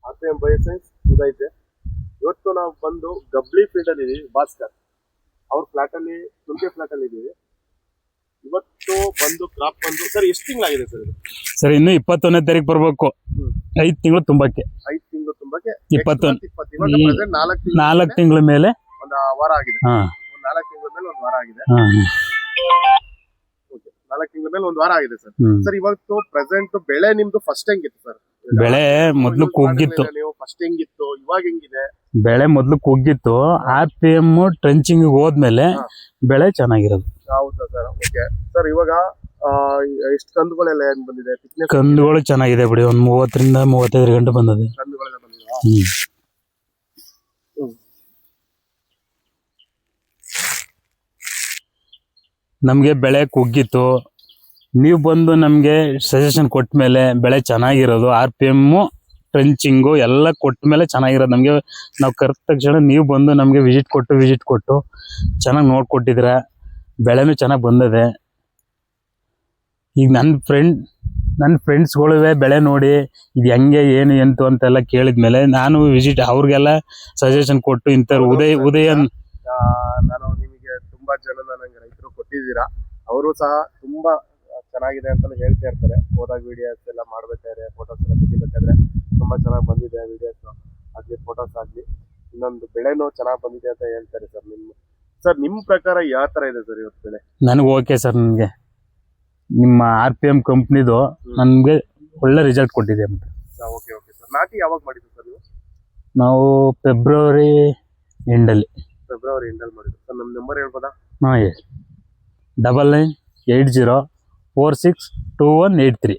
RPM bioscience ಇದೈತೆ. ಇವತ್ತು ನಾವು ಬಂದು ಗಬ್ಲಿ ಫೀಲ್ಡ್ ಅಲ್ಲಿ ಇದೀವಿ. ಭಾಸ್ಕರ್ ಅವ್ರ ಫ್ಲಾಟ್ ಅಲ್ಲಿ, ಶುಂಠಿ ಫ್ಲಾಟ್ ಅಲ್ಲಿ ಇದೀವಿ. ಇವತ್ತು ಬಂದು ಕ್ರಾಪ್ ಬಂದು ಸರ್ ಎಷ್ಟು ತಿಂಗಳಾಗಿದೆ ಸರ್ ಇದು? ಸರ್ ಇನ್ನು 21ನೇ ತಾರೀಕು ಬರ್ಬೇಕು. 5 ತಿಂಗಳು ತುಂಬಕ್ಕೆ. 5 ತಿಂಗಳು ತುಂಬಕ್ಕೆ 21 ಇವಾಗ ಪ್ರೆಸೆಂಟ್ 4 ತಿಂಗಳ ಮೇಲೆ ಒಂದು ವಾರ ಆಗಿದೆ. ಹಾ 4 ತಿಂಗಳ ಮೇಲೆ ಒಂದು ವಾರ ಆಗಿದೆ. ಹಾ 4 ತಿಂಗಳ ಮೇಲೆ ಒಂದು ವಾರ ಆಗಿದೆ ಸರ್. ಸರ್ ಇವತ್ತು ಪ್ರೆಸೆಂಟ್ ಬೆಳೆ ನಿಮ್ದು ಫಸ್ಟ್ ಹೆಂಗಿತ್ತು ಸರ್? ಬೆಳೆ ಮೊದ್ಲು ಕುಗ್ಗಿತ್ತು. ನೀವು ಫಸ್ಟ್ ಹೆಂಗಿತ್ತು, ಇವಾಗ ಹೆಂಗಿದೆ? ಬೆಳೆ ಮೊದ್ಲು ಕುಗ್ಗಿತ್ತು. RPM ಟ್ರೆಂಚಿಂಗ್ ಹೋದ್ಮೇಲೆ ಬೆಳೆ ಚೆನ್ನಾಗಿರೋದು. ಹೌದಾ ಸರ್? Okay sir. ಇವಾಗ ಎಷ್ಟು ಕಂದುಗಳೆಲ್ಲ ಏನ್ ಬಂದಿದೆ? ಕಂದುಗಳು ಚೆನ್ನಾಗಿದೆ ಬಿಡಿ. ಒಂದ್ 30ರಿಂದ 35 ಗಂಟೆ ಬಂದಿದೆ. ಕಂದುಗಳೆಲ್ಲ ಬಂದಿದೆ. ನಮ್ಗೆ ಬೆಳೆ ಕುಗ್ಗಿತ್ತು. ನೀವು ಬಂದು ನಮ್ಗೆ ಸಜೆಷನ್ ಕೊಟ್ಟ ಮೇಲೆ ಬೆಳೆ ಚೆನ್ನಾಗಿರೋದು. RPM ಟ್ರೆಂಚಿಂಗು ಎಲ್ಲ ಕೊಟ್ಟ ಮೇಲೆ ಚೆನ್ನಾಗಿರೋದು. ನಮ್ಗೆ ನಾವು ಕರೆದ ತಕ್ಷಣ ನೀವು ಬಂದು ನಮ್ಗೆ ವಿಸಿಟ್ ಕೊಟ್ಟು ಚೆನ್ನಾಗಿ ನೋಡ್ಕೊಟ್ಟಿದ್ರ. ಬೆಳೆನೂ ಚೆನ್ನಾಗಿ ಬಂದಿದೆ. ಈಗ ನನ್ನ ಫ್ರೆಂಡ್ಸ್ಗಳುವೆ ಬೆಳೆ ನೋಡಿ ಇದು ಹೆಂಗೆ ಏನು ಎಂತು ಅಂತೆಲ್ಲ ಕೇಳಿದ್ಮೇಲೆ ನಾನು ವಿಸಿಟ್ ಅವ್ರಿಗೆಲ್ಲ ಸಜೆಷನ್ ಕೊಟ್ಟು ಇಂಥವ್ರು ಉದಯ ನಾನು ನಿಮಗೆ ತುಂಬಾ ಜನ ನನಗೆ ರೈತರು ಕೊಟ್ಟಿದ್ದೀರಾ. ಅವರು ಸಹ ತುಂಬಾ ಚೆನ್ನಾಗಿದೆ ಅಂತ ಹೇಳ್ತಾ ಇರ್ತಾರೆ. ಹೋದಾಗ ವಿಡಿಯೋಸ್ ಎಲ್ಲ ಮಾಡ್ಬೇಕಾದ್ರೆ, ಫೋಟೋಸ್ ಎಲ್ಲ ತೆಗಿಬೇಕಾದ್ರೆ ತುಂಬಾ ಚೆನ್ನಾಗಿ ಬಂದಿದೆ ವಿಡಿಯೋಸ್ ಆಗ್ಲಿ, ಫೋಟೋಸ್ ಆಗ್ಲಿ. ಇನ್ನೊಂದು ಬೆಳೆನೂ ಚೆನ್ನಾಗಿ ಬಂದಿದೆ ಅಂತ ಹೇಳ್ತಾರೆ ಸರ್. ನಿಮ್ಮ ಪ್ರಕಾರ ಯಾವ ತರ ಇದೆ ಸರ್ ಇವತ್ತು ಬೆಳೆ? ನನಗೆ ಓಕೆ ಸರ್. ನನಗೆ ನಿಮ್ಮ RPM ಕಂಪ್ನಿದು ನಮಗೆ ಒಳ್ಳೆ ರಿಸಲ್ಟ್ ಕೊಟ್ಟಿದೆ. ಮತ್ತೆ ಓಕೆ ಓಕೆ ಸರ್. ನಾಟಿ ಯಾವಾಗ ಮಾಡಿದ್ದು ಸರ್ ನೀವು? ನಾವು ಫೆಬ್ರವರಿ ಎಂಡಲ್ಲಿ ಮಾಡಿದ್ದು ಸರ್. ನಮ್ಮ ನಂಬರ್ ಹೇಳ್ಬೋದಾ? ಹಾಂ, 9980462183.